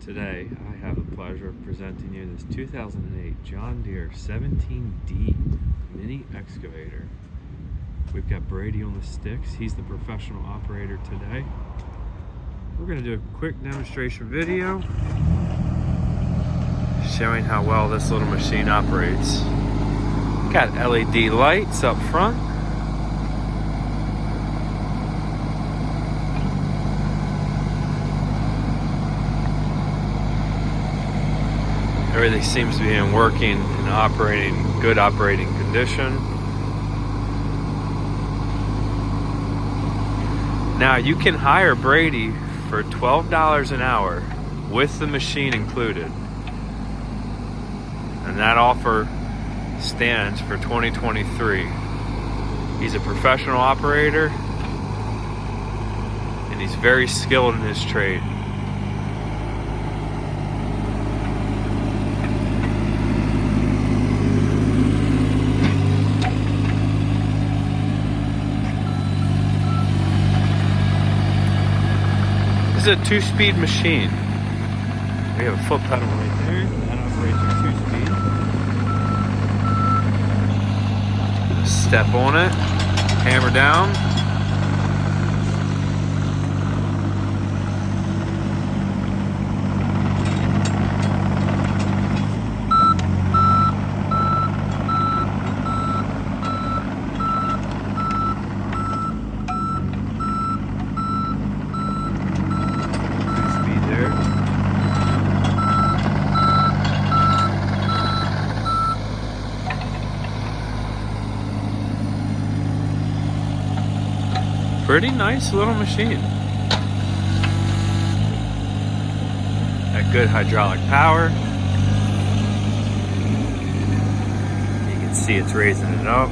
Today, I have the pleasure of presenting you this 2008 John Deere 17D mini excavator. We've got Brady on the sticks. He's the professional operator today. We're going to do a quick demonstration video showing how well this little machine operates. Got LED lights up front. Everything seems to be in working and good operating condition. Now you can hire Brady for $12 an hour with the machine included. And that offer stands for 2023. He's a professional operator and he's very skilled in his trade. This is a 2-speed machine. We have a foot pedal right there. That operates a 2-speed. Step on it, hammer down. Pretty nice little machine. Got good hydraulic power. You can see it's raising it up.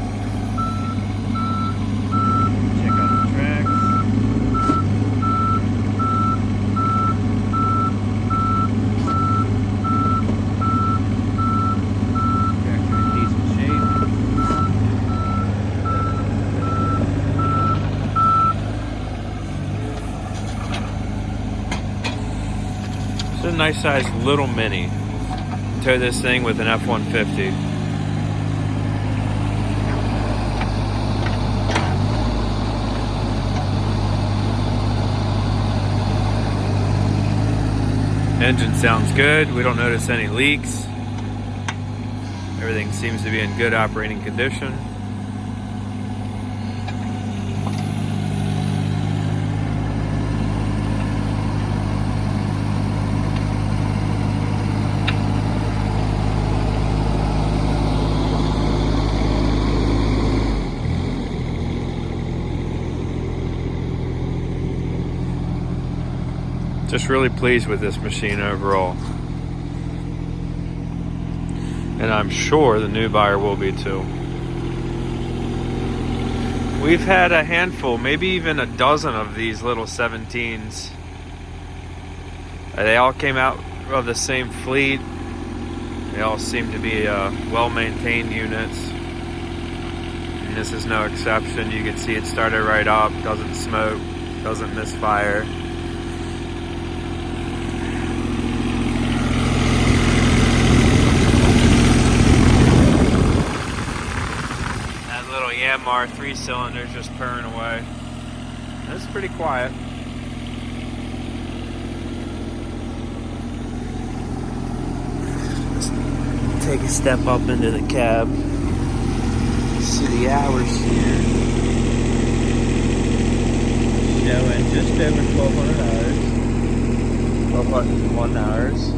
Check out the tracks. Tracks are in decent shape. It's a nice sized little mini. Tow this thing with an F-150. Engine sounds good. We don't notice any leaks. Everything seems to be in good operating condition. Just really pleased with this machine overall. And I'm sure the new buyer will be too. We've had a handful, maybe even a dozen of these little 17s. They all came out of the same fleet. They all seem to be well-maintained units. And this is no exception. You can see it started right up, doesn't smoke, doesn't misfire. Yamar 3 cylinders just purring away. That's pretty quiet. Let's take a step up into the cab. See the hours here. Showing just over 1,200 hours. 1,201 hours.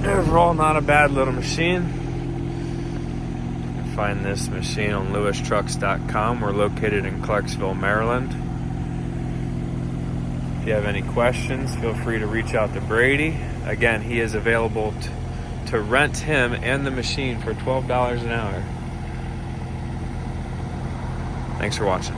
Overall, not a bad little machine. You can find this machine on lewistrucks.com. We're located in Clarksville, Maryland. If you have any questions, feel free to reach out to Brady. Again, he is available to rent him and the machine for $12 an hour. Thanks for watching.